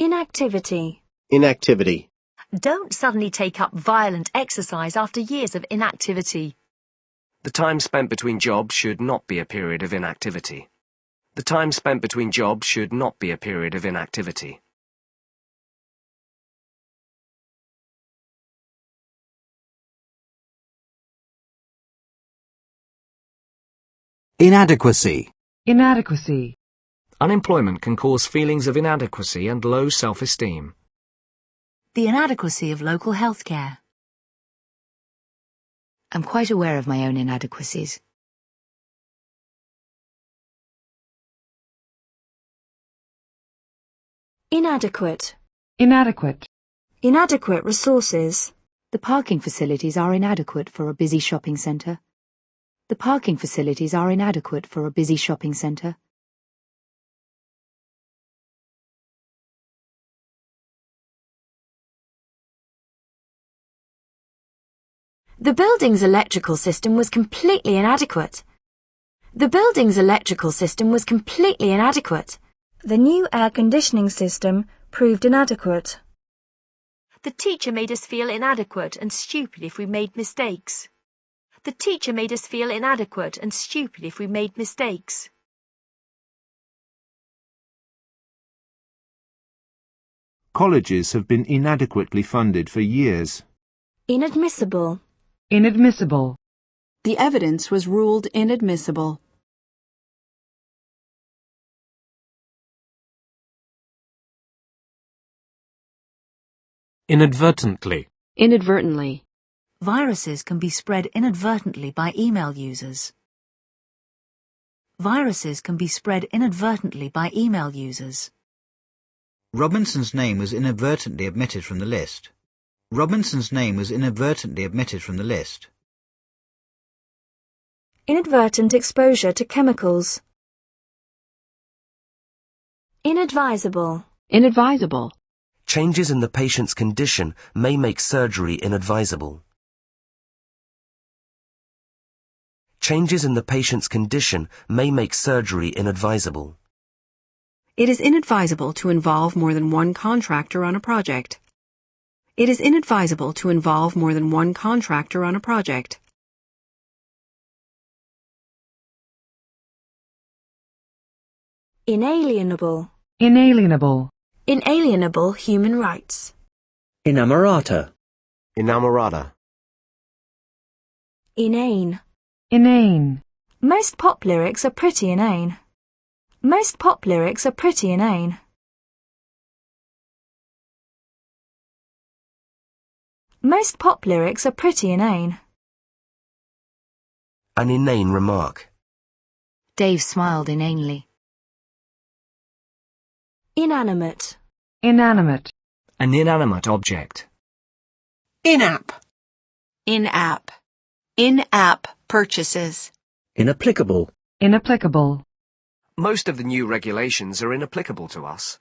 Inactivity. Inactivity. Don't suddenly take up violent exercise after years of inactivity. The time spent between jobs should not be a period of inactivity. The time spent between jobs should not be a period of inactivity. Inadequacy. Inadequacy. Unemployment can cause feelings of inadequacy and low self-esteem. The inadequacy of local health care. I'm quite aware of my own inadequacies. Inadequate. Inadequate. Inadequate resources. The parking facilities are inadequate for a busy shopping centre. The parking facilities are inadequate for a busy shopping centre. The building's electrical system was completely inadequate. The building's electrical system was completely inadequate. The new air conditioning system proved inadequate. The teacher made us feel inadequate and stupid if we made mistakes. The teacher made us feel inadequate and stupid if we made mistakes. Colleges have been inadequately funded for years. Inadmissible. Inadmissible. The evidence was ruled inadmissible. Inadvertently. Inadvertently. Viruses can be spread inadvertently by email users. Viruses can be spread inadvertently by email users. Robinson's name was inadvertently omitted from the list. Robinson's name was inadvertently omitted from the list. Inadvertent exposure to chemicals. Inadvisable. Inadvisable. Changes in the patient's condition may make surgery inadvisable. Changes in the patient's condition may make surgery inadvisable. It is inadvisable to involve more than one contractor on a project. It is inadvisable to involve more than one contractor on a project. Inalienable. Inalienable. Inalienable human rights. Inamorata. Inamorata. Inane. Inane. Most pop lyrics are pretty inane. Most pop lyrics are pretty inane. Most pop lyrics are pretty inane. An inane remark. Dave smiled inanely. Inanimate. Inanimate. An inanimate object. In-app. In-app. In-app purchases. Inapplicable. Inapplicable. Most of the new regulations are inapplicable to us.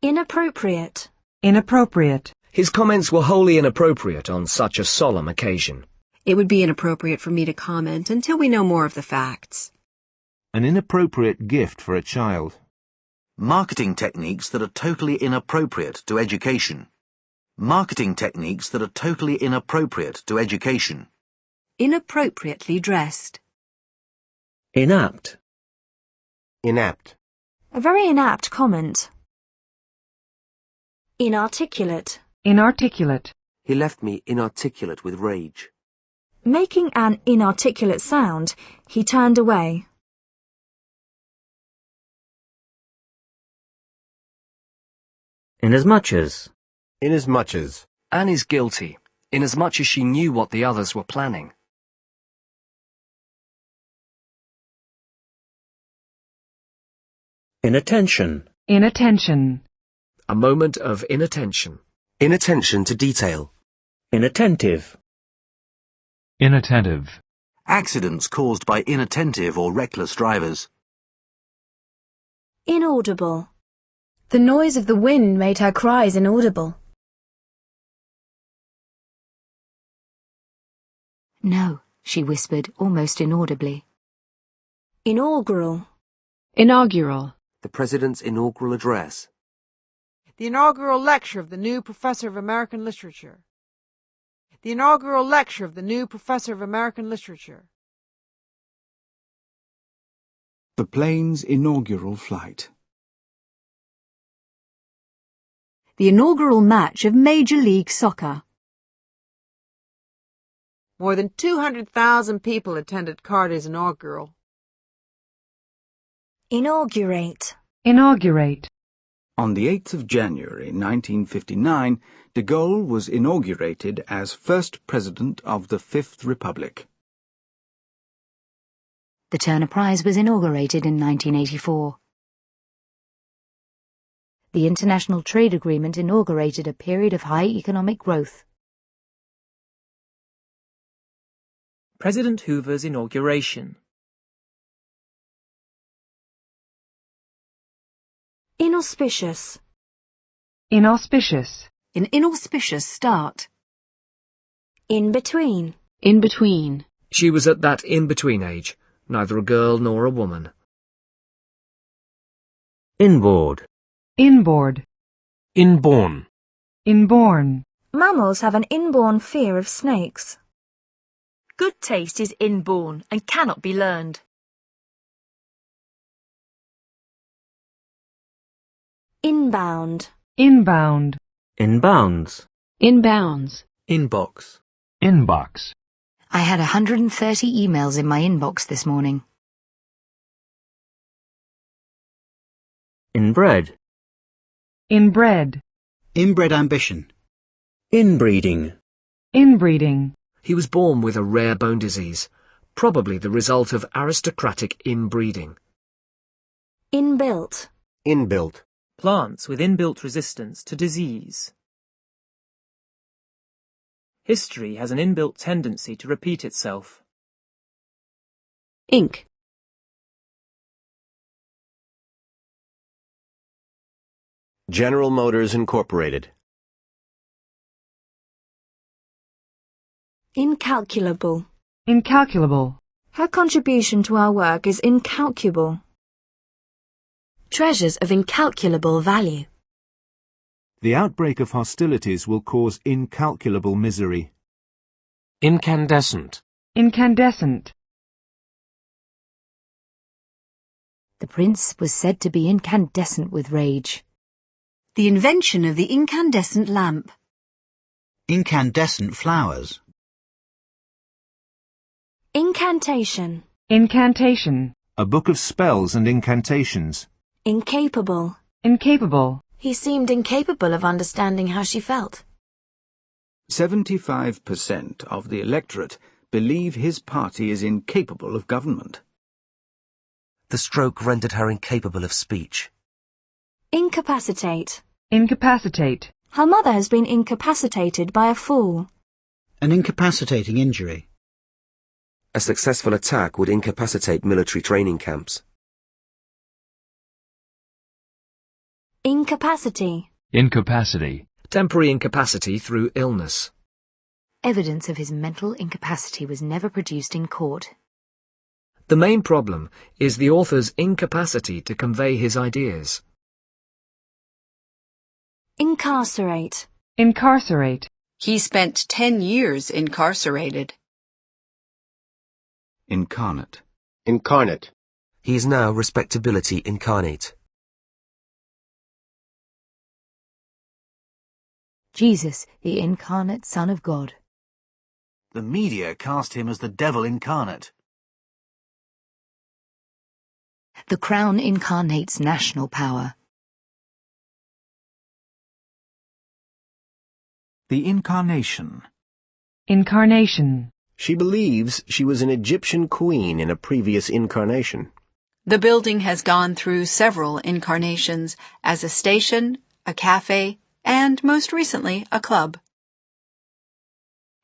Inappropriate. Inappropriate. His comments were wholly inappropriate on such a solemn occasion. It would be inappropriate for me to comment until we know more of the facts. An inappropriate gift for a child. Marketing techniques that are totally inappropriate to education. Marketing techniques that are totally inappropriate to education. Inappropriately dressed. Inapt. Inapt. A very inapt comment. Inarticulate. Inarticulate. He left me inarticulate with rage. Making an inarticulate sound, he turned away. Inasmuch as. Inasmuch as. Anne is guilty, inasmuch as she knew what the others were planning. Inattention. Inattention. A moment of inattention. Inattention to detail. Inattentive. Inattentive. Accidents caused by inattentive or reckless drivers. Inaudible. The noise of the wind made her cries inaudible. No, she whispered, almost inaudibly. Inaugural. Inaugural. The President's inaugural address. The inaugural lecture of the new professor of American literature. The inaugural lecture of the new professor of American literature. The plane's inaugural flight. The inaugural match of Major League Soccer. More than 200,000 people attended Carter's inaugural. Inaugurate. Inaugurate. On the 8th of January 1959, de Gaulle was inaugurated as first president of the Fifth Republic. The Turner Prize was inaugurated in 1984. The International Trade Agreement inaugurated a period of high economic growth. President Hoover's inauguration. Inauspicious. Inauspicious. An inauspicious start. In between. In between. She was at that in-between age, neither a girl nor a woman. Inboard. Inboard. Inborn. Inborn. Mammals have an inborn fear of snakes. Good taste is inborn and cannot be learned. Inbound. Inbound. Inbounds. Inbounds. Inbox. Inbox. I had 130 emails in my inbox this morning. Inbred. Inbred. Inbred ambition. Inbreeding. Inbreeding. He was born with a rare bone disease, probably the result of aristocratic inbreeding. Inbuilt. Inbuilt. Plants with inbuilt resistance to disease. History has an inbuilt tendency to repeat itself. Ink. General Motors Incorporated. Incalculable. Incalculable. Her contribution to our work is incalculable. Treasures of incalculable value. The outbreak of hostilities will cause incalculable misery. Incandescent. Incandescent. The prince was said to be incandescent with rage. The invention of the incandescent lamp. Incandescent flowers. Incantation. Incantation. A book of spells and incantations. Incapable. Incapable. He seemed incapable of understanding how she felt. 75% of the electorate believe his party is incapable of government. The stroke rendered her incapable of speech. Incapacitate. Incapacitate. Her mother has been incapacitated by a fall. An incapacitating injury. A successful attack would incapacitate military training camps. Incapacity. Incapacity. Temporary incapacity through illness. Evidence of his mental incapacity was never produced in court. The main problem is the author's incapacity to convey his ideas. Incarcerate. Incarcerate. He spent 10 years incarcerated. Incarnate. Incarnate. He is now respectability incarnate. Jesus, the incarnate Son of God. The media cast him as the devil incarnate. The crown incarnates national power. The incarnation. Incarnation. She believes she was an Egyptian queen in a previous incarnation. The building has gone through several incarnations as a station, a cafe, and most recently, a club.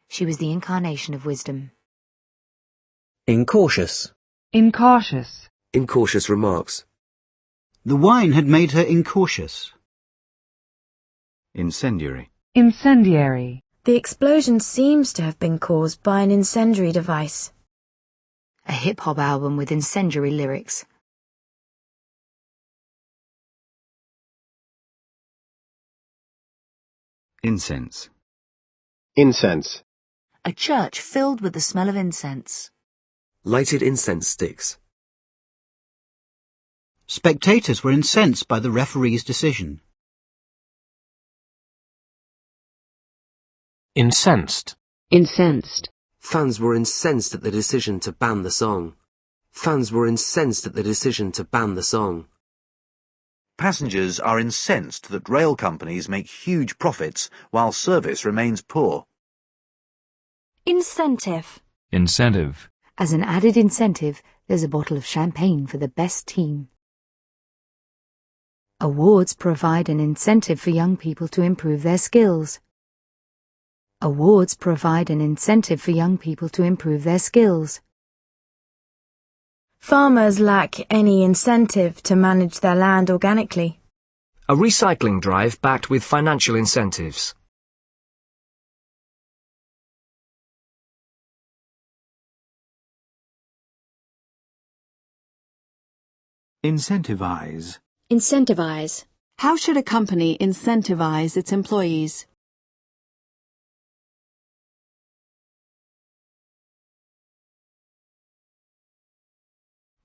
She was the incarnation of wisdom. Incautious. Incautious. Incautious remarks. The wine had made her incautious. Incendiary. Incendiary. The explosion seems to have been caused by an incendiary device. A hip-hop album with incendiary lyrics. Incense. Incense. A church filled with the smell of incense. Lighted incense sticks. Spectators were incensed by the referee's decision. Incensed. Incensed. Fans were incensed at the decision to ban the song. Fans were incensed at the decision to ban the song. Passengers are incensed that rail companies make huge profits while service remains poor. Incentive. Incentive. As an added incentive, there's a bottle of champagne for the best team. Awards provide an incentive for young people to improve their skills. Awards provide an incentive for young people to improve their skills. Farmers lack any incentive to manage their land organically. A recycling drive backed with financial incentives. Incentivize. Incentivize. How should a company incentivize its employees?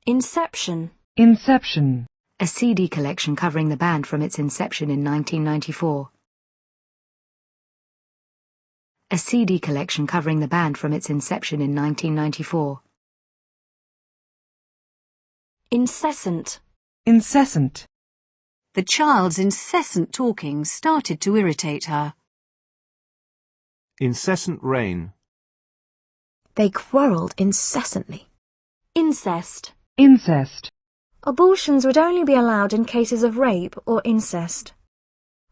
Inception. Inception. A CD collection covering the band from its inception in 1994. A CD collection covering the band from its inception in 1994. Incessant. Incessant. The child's incessant talking started to irritate her. Incessant rain. They quarrelled incessantly. Incest. Incest. Abortions would only be allowed in cases of rape or incest.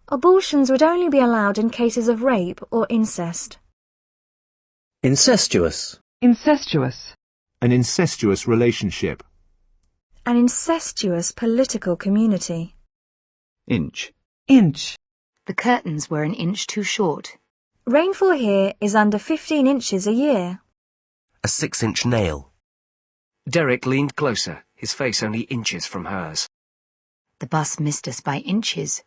Abortions would only be allowed in cases of rape or incest. Incestuous. Incestuous. An incestuous relationship. An incestuous political community. Inch. Inch. The curtains were an inch too short. Rainfall here is under 15 inches a year. A 6-inch nail. Derek leaned closer, his face only inches from hers. The bus missed us by inches.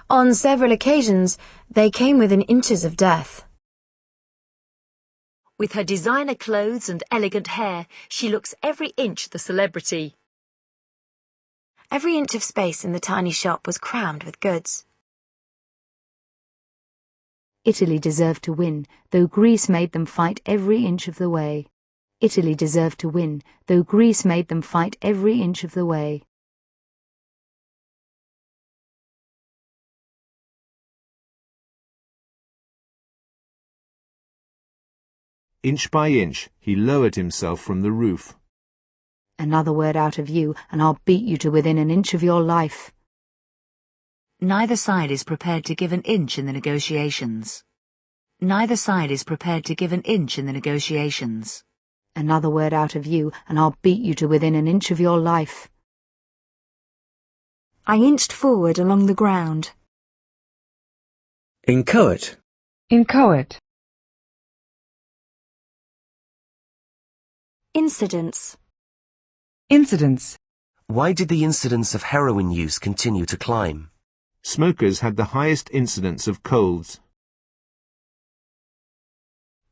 On several occasions, they came within inches of death. With her designer clothes and elegant hair, she looks every inch the celebrity. Every inch of space in the tiny shop was crammed with goods. Italy deserved to win, though Greece made them fight every inch of the way. Italy deserved to win, though Greece made them fight every inch of the way. Inch by inch, he lowered himself from the roof. Another word out of you, and I'll beat you to within an inch of your life. Neither side is prepared to give an inch in the negotiations. Neither side is prepared to give an inch in the negotiations. Another word out of you, and I'll beat you to within an inch of your life. I inched forward along the ground. Inchoate. Inchoate. Incidents. Incidents. Why did the incidence of heroin use continue to climb? Smokers had the highest incidence of colds.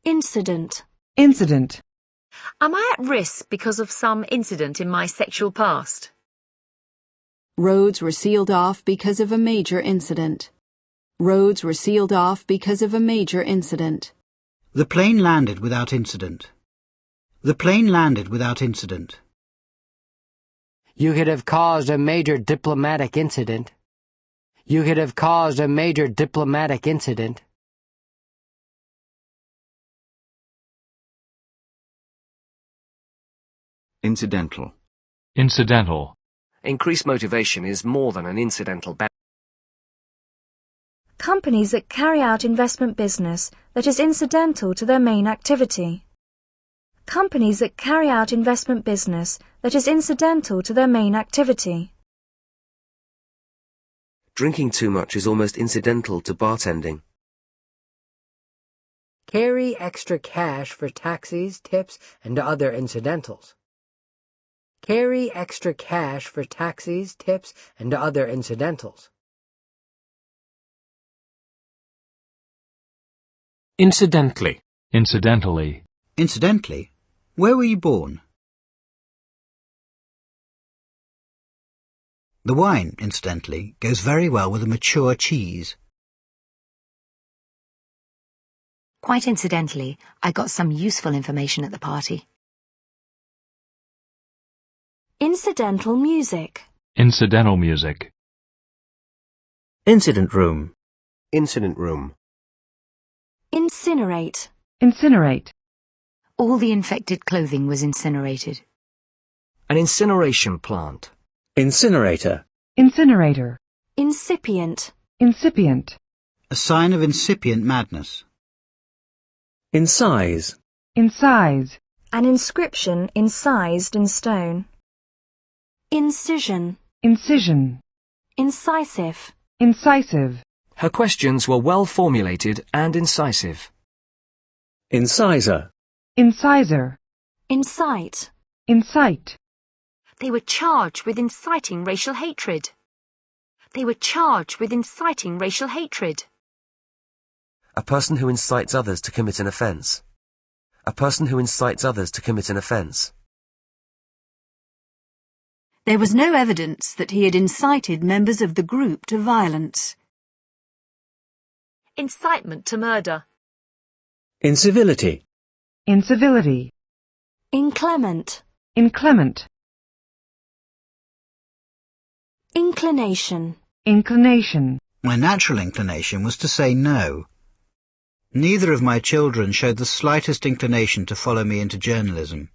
Incident. Incident. Am I at risk because of some incident in my sexual past? Roads were sealed off because of a major incident. Roads were sealed off because of a major incident. The plane landed without incident. The plane landed without incident. You could have caused a major diplomatic incident. You could have caused a major diplomatic incident. Incidental. Incidental. Increased motivation is more than an incidental benefit. Companies that carry out investment business that is incidental to their main activity. Companies that carry out investment business that is incidental to their main activity. Drinking too much is almost incidental to bartending. Carry extra cash for taxis, tips, and other incidentals. Carry extra cash for taxis, tips, and other incidentals. Incidentally. Incidentally. Incidentally, where were you born? The wine, incidentally, goes very well with a mature cheese. Quite incidentally, I got some useful information at the party. Incidental music. Incidental music. Incident room. Incident room. Incinerate. Incinerate. All the infected clothing was incinerated. An incineration plant. Incinerator. Incinerator. Incipient. Incipient. A sign of incipient madness. Incise. Incise. An inscription incised in stone. Incision. Incision. Incisive. Incisive. Her questions were well formulated and incisive. Incisor. Incisor. Incite. Incite. They were charged with inciting racial hatred. They were charged with inciting racial hatred. A person who incites others to commit an offence. A person who incites others to commit an offence. There was no evidence that he had incited members of the group to violence. Incitement to murder. Incivility. Incivility. Inclement. Inclement. Inclination. Inclination. My natural inclination was to say no. Neither of my children showed the slightest inclination to follow me into journalism.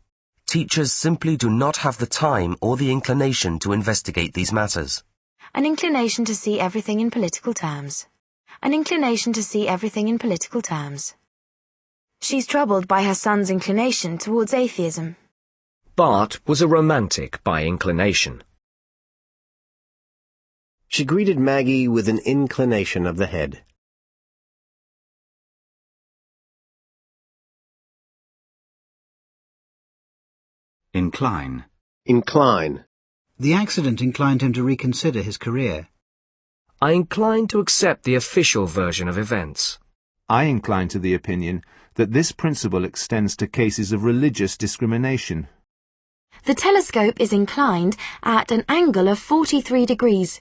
Teachers simply do not have the time or the inclination to investigate these matters. An inclination to see everything in political terms. An inclination to see everything in political terms. She's troubled by her son's inclination towards atheism. Bart was a romantic by inclination. She greeted Maggie with an inclination of the head. Incline. Incline. The accident inclined him to reconsider his career. I incline to accept the official version of events. I incline to the opinion that this principle extends to cases of religious discrimination. The telescope is inclined at an angle of 43 degrees.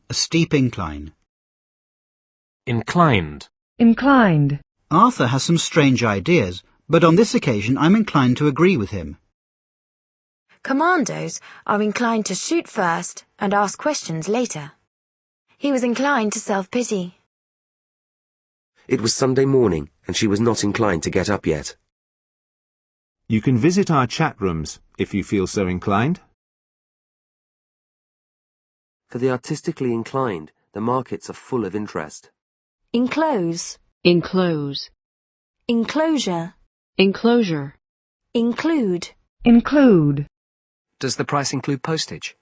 A steep incline. Inclined. Inclined. Arthur has some strange ideas, but on this occasion I'm inclined to agree with him. Commandos are inclined to shoot first and ask questions later. He was inclined to self-pity. It was Sunday morning, and she was not inclined to get up yet. You can visit our chat rooms if you feel so inclined. For the artistically inclined, the markets are full of interest. Enclose. Enclose. Enclosure. Enclosure. Include. Include. Does the price include postage?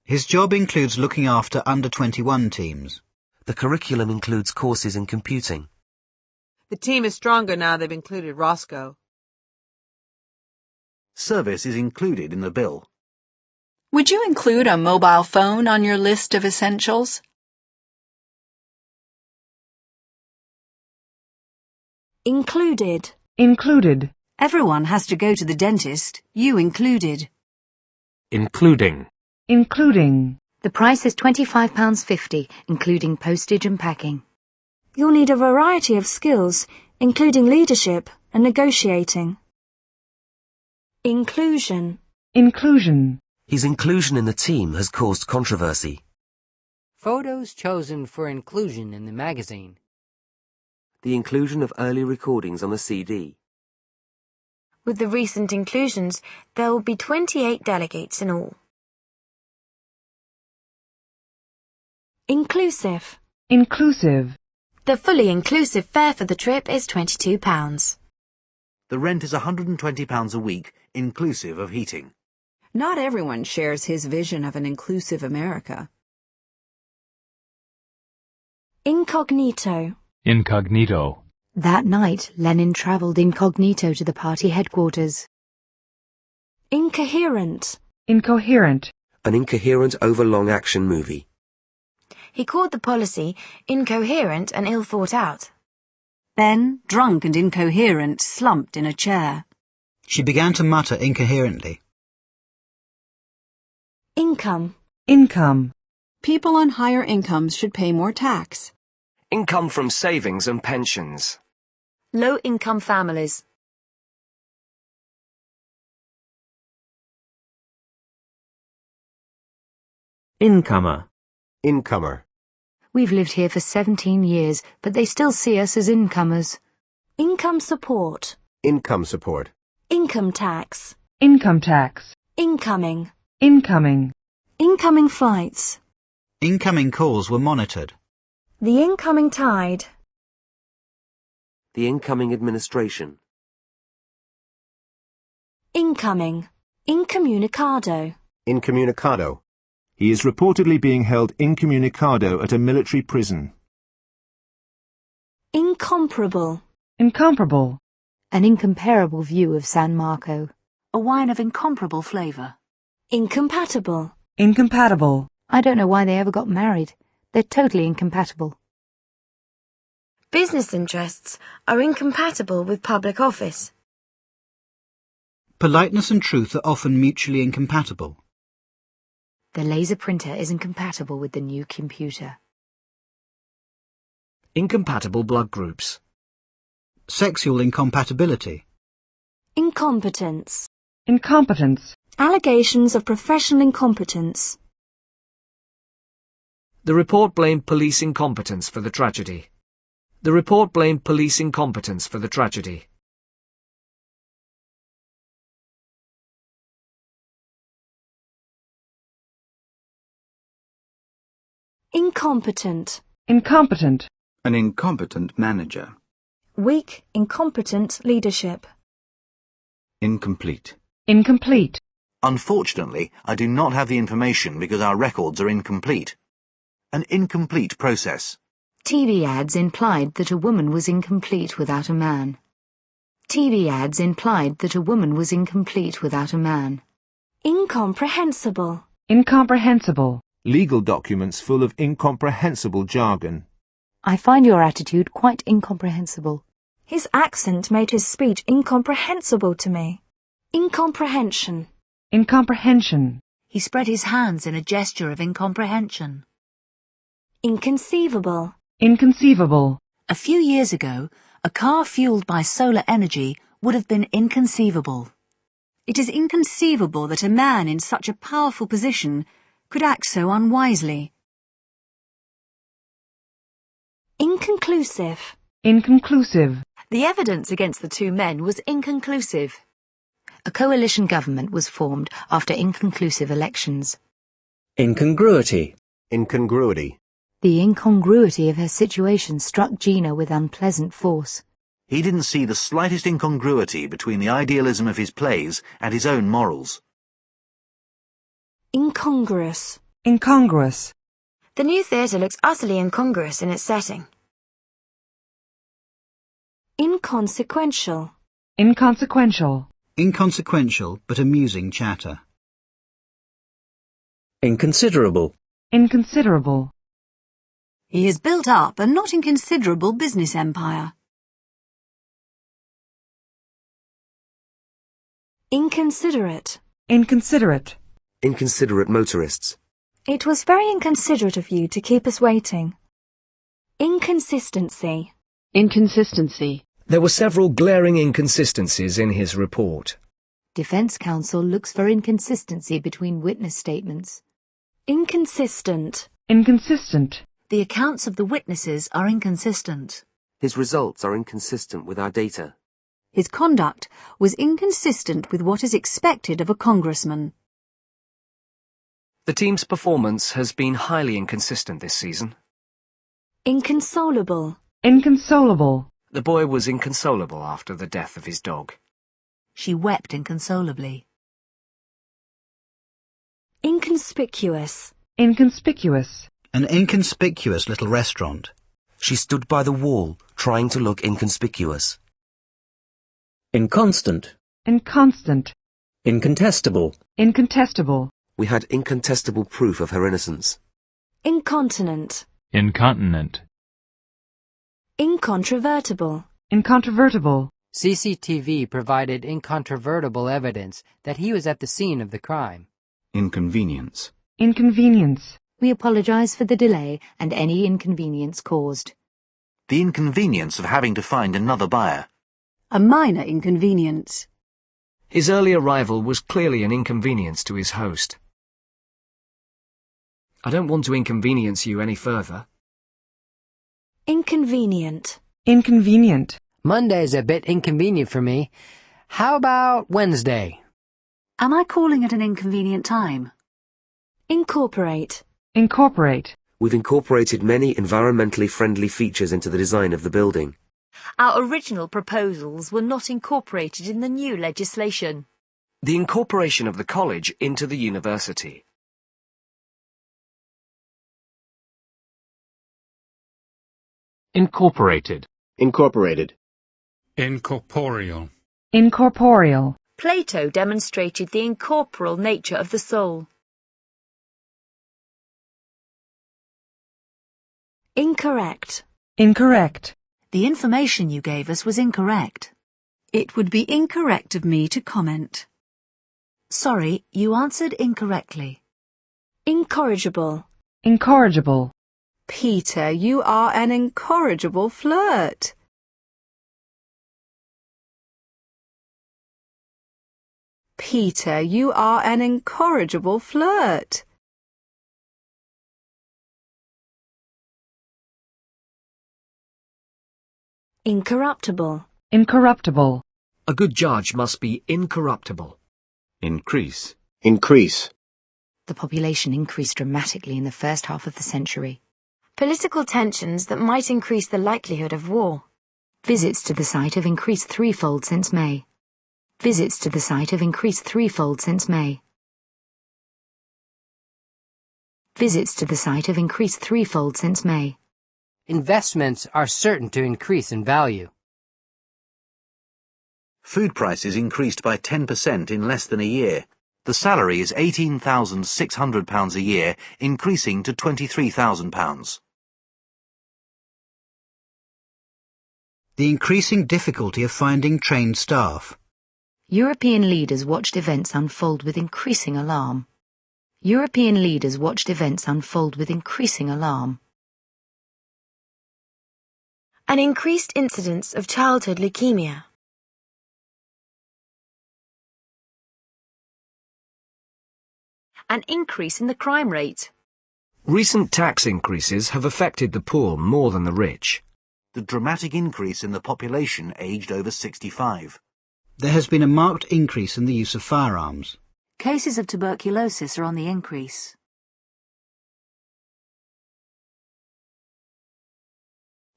His job includes looking after under-21 teams. The curriculum includes courses in computing. The team is stronger now they've included Roscoe. Service is included in the bill. Would you include a mobile phone on your list of essentials? Included. Included. Everyone has to go to the dentist, you included. Including. Including. The price is £25.50, including postage and packing. You'll need a variety of skills, including leadership and negotiating. Inclusion. Inclusion. His inclusion in the team has caused controversy. Photos chosen for inclusion in the magazine. The inclusion of early recordings on the CD. With the recent inclusions, there will be 28 delegates in all. Inclusive. Inclusive. The fully inclusive fare for the trip is £22. The rent is £120 a week, inclusive of heating. Not everyone shares his vision of an inclusive America. Incognito. Incognito. That night, Lenin travelled incognito to the party headquarters. Incoherent. Incoherent. An incoherent overlong action movie. He called the policy incoherent and ill thought out. Ben, drunk and incoherent, slumped in a chair. She began to mutter incoherently. Income. Income. People on higher incomes should pay more tax. Income from savings and pensions. Low-income families. Incomer. Incomer. We've lived here for 17 years, but they still see us as incomers. Income support. Income support. Income tax. Income tax. Incoming. Incoming. Incoming flights. Incoming calls were monitored. The incoming tide. The incoming administration. Incoming. Incommunicado. Incommunicado. He is reportedly being held incommunicado at a military prison. Incomparable. Incomparable. An incomparable view of San Marco. A wine of incomparable flavour. Incompatible. Incompatible. I don't know why they ever got married. They're totally incompatible. Business interests are incompatible with public office. Politeness and truth are often mutually incompatible. The laser printer is incompatible with the new computer. Incompatible blood groups. Sexual incompatibility. Incompetence. Incompetence. Allegations of professional incompetence. The report blamed police incompetence for the tragedy. The report blamed police incompetence for the tragedy. Incompetent. Incompetent. An incompetent manager. Weak, incompetent leadership. Incomplete. Incomplete. Unfortunately, I do not have the information because our records are incomplete. An incomplete process. TV ads implied that a woman was incomplete without a man. TV ads implied that a woman was incomplete without a man. Incomprehensible. Incomprehensible. Legal documents full of incomprehensible jargon. I find your attitude quite incomprehensible. His accent made his speech incomprehensible to me. Incomprehension. Incomprehension. He spread his hands in a gesture of incomprehension. Inconceivable. Inconceivable. A few years ago, a car fueled by solar energy would have been inconceivable. It is inconceivable that a man in such a powerful position could act so unwisely. Inconclusive. Inconclusive. The evidence against the two men was inconclusive. A coalition government was formed after inconclusive elections. Incongruity. Incongruity. The incongruity of her situation struck Gina with unpleasant force. He didn't see the slightest incongruity between the idealism of his plays and his own morals. Incongruous. Incongruous. The new theatre looks utterly incongruous in its setting. Inconsequential. Inconsequential. Inconsequential but amusing chatter. Inconsiderable. Inconsiderable. He has built up a not inconsiderable business empire. Inconsiderate. Inconsiderate. Inconsiderate motorists. It was very inconsiderate of you to keep us waiting. Inconsistency. Inconsistency. There were several glaring inconsistencies in his report. Defense counsel looks for inconsistency between witness statements. Inconsistent. Inconsistent. The accounts of the witnesses are inconsistent. His results are inconsistent with our data. His conduct was inconsistent with what is expected of a congressman. The team's performance has been highly inconsistent this season. Inconsolable. Inconsolable. The boy was inconsolable after the death of his dog. She wept inconsolably. Inconspicuous. Inconspicuous. An inconspicuous little restaurant. She stood by the wall, trying to look inconspicuous. Inconstant. Inconstant. Incontestable. Incontestable. We had incontestable proof of her innocence. Incontinent. Incontinent. Incontrovertible. Incontrovertible. CCTV provided incontrovertible evidence that he was at the scene of the crime. Inconvenience. Inconvenience. We apologize for the delay and any inconvenience caused. The inconvenience of having to find another buyer. A minor inconvenience. His early arrival was clearly an inconvenience to his host. I don't want to inconvenience you any further. Inconvenient. Inconvenient. Monday's a bit inconvenient for me. How about Wednesday? Am I calling at an inconvenient time? Incorporate. Incorporate. We've incorporated many environmentally friendly features into the design of the building. Our original proposals were not incorporated in the new legislation. The incorporation of the college into the university. Incorporated. Incorporated. Incorporeal. Incorporeal. Plato demonstrated the incorporeal nature of the soul. Incorrect. Incorrect. The information you gave us was incorrect. It would be incorrect of me to comment. Sorry, you answered incorrectly. Incorrigible. Incorrigible. Peter, you are an incorrigible flirt. Peter, you are an incorrigible flirt. Incorruptible. Incorruptible. A good judge must be incorruptible. Increase. Increase. The population increased dramatically in the first half of the century. Political tensions that might increase the likelihood of war. Visits to the site have increased threefold since May. Visits to the site have increased threefold since May. Visits to the site have increased threefold since May. Investments are certain to increase in value. Food prices increased by 10% in less than a year. The salary is £18,600 a year, increasing to £23,000. The increasing difficulty of finding trained staff. European leaders watched events unfold with increasing alarm. European leaders watched events unfold with increasing alarm. An increased incidence of childhood leukemia. An increase in the crime rate. Recent tax increases have affected the poor more than the rich. The dramatic increase in the population aged over 65. There has been a marked increase in the use of firearms. Cases of tuberculosis are on the increase.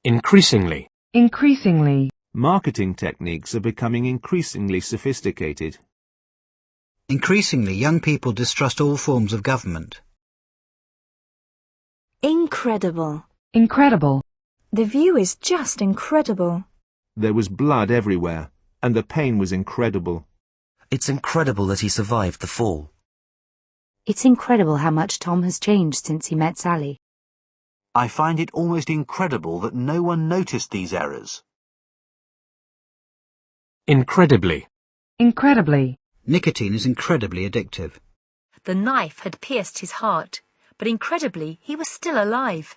Increasingly. Increasingly. Marketing techniques are becoming increasingly sophisticated. Increasingly, young people distrust all forms of government. Incredible. Incredible. The view is just incredible. There was blood everywhere, and the pain was incredible. It's incredible that he survived the fall. It's incredible how much Tom has changed since he met Sally. I find it almost incredible that no one noticed these errors. Incredibly. Incredibly. Nicotine is incredibly addictive. The knife had pierced his heart, but incredibly he was still alive.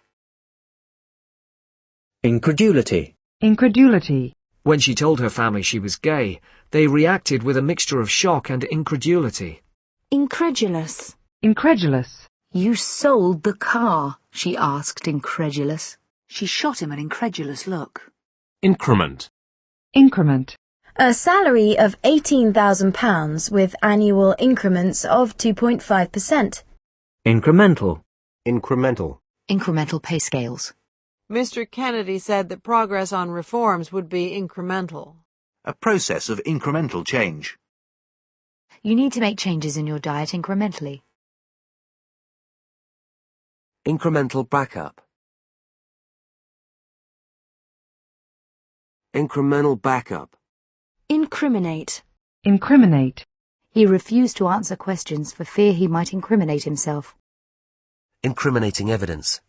Incredulity. Incredulity. When she told her family she was gay, they reacted with a mixture of shock and incredulity. Incredulous. Incredulous. You sold the car, she asked, incredulous. She shot him an incredulous look. Increment. Increment. A salary of £18,000 with annual increments of 2.5%. Incremental. Incremental. Incremental pay scales. Mr. Kennedy said that progress on reforms would be incremental. A process of incremental change. You need to make changes in your diet incrementally. Incremental backup. Incremental backup. Incriminate. Incriminate. He refused to answer questions for fear he might incriminate himself. Incriminating evidence.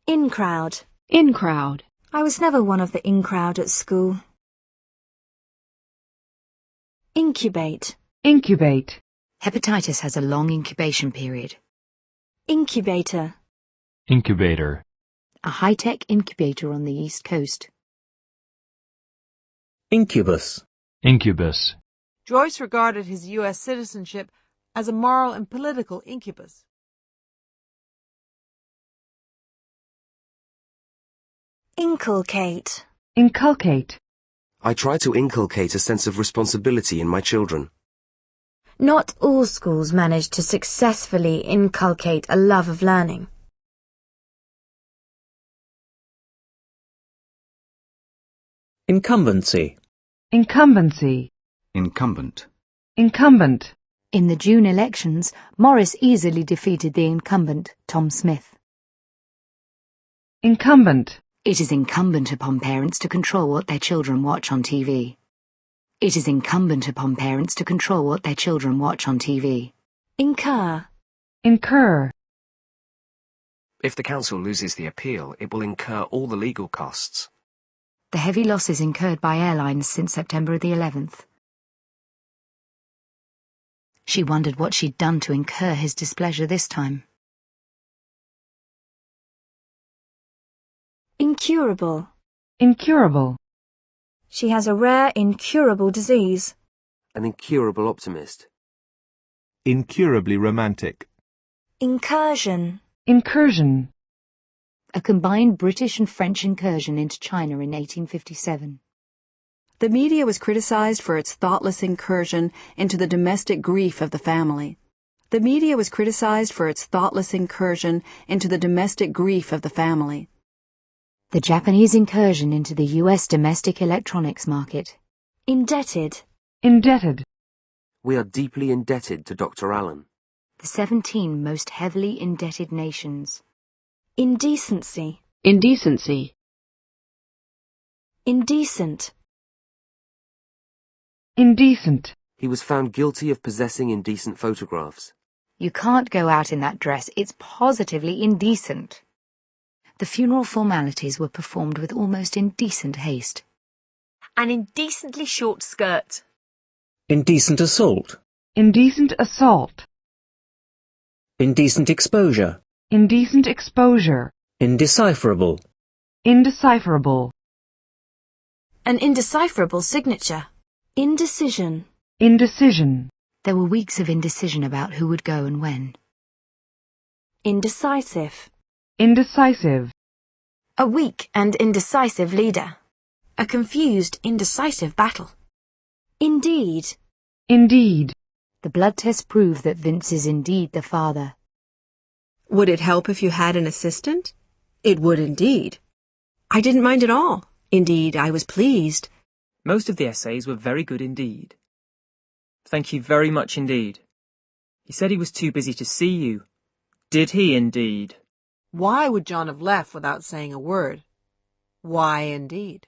In crowd. In crowd. I was never one of the in crowd at school. Incubate. Incubate. Hepatitis has a long incubation period. Incubator. Incubator. A high-tech incubator on the East Coast. Incubus. Incubus. Joyce regarded his U.S. citizenship as a moral and political incubus. Inculcate. Inculcate. I try to inculcate a sense of responsibility in my children. Not all schools manage to successfully inculcate a love of learning. Incumbency. Incumbency. Incumbent. Incumbent. In the June elections, Morris easily defeated the incumbent, Tom Smith. Incumbent. It is incumbent upon parents to control what their children watch on TV. It is incumbent upon parents to control what their children watch on TV. Incur. Incur. If the council loses the appeal, it will incur all the legal costs. The heavy losses incurred by airlines since September the 11th. She wondered what she'd done to incur his displeasure this time. Incurable. Incurable. She has a rare incurable disease. An incurable optimist. Incurably romantic. Incursion. Incursion. A combined British and French incursion into China in 1857. The media was criticized for its thoughtless incursion into the domestic grief of the family. The media was criticized for its thoughtless incursion into the domestic grief of the family. The Japanese incursion into the U.S. domestic electronics market. Indebted. Indebted. We are deeply indebted to Dr. Allen. The 17 most heavily indebted nations. Indecency. Indecency. Indecent. Indecent. He was found guilty of possessing indecent photographs. You can't go out in that dress. It's positively indecent. The funeral formalities were performed with almost indecent haste. An indecently short skirt. Indecent assault. Indecent assault. Indecent exposure. Indecent exposure. Indecipherable. Indecipherable. An indecipherable signature. Indecision. Indecision. There were weeks of indecision about who would go and when. Indecisive. Indecisive. A weak and indecisive leader. A confused, indecisive battle. Indeed. Indeed. The blood test proved that Vince is indeed the father. Would it help if you had an assistant? It would indeed. I didn't mind at all. Indeed, I was pleased. Most of the essays were very good indeed. Thank you very much indeed. He said he was too busy to see you. Did he indeed? Why would John have left without saying a word? Why, indeed?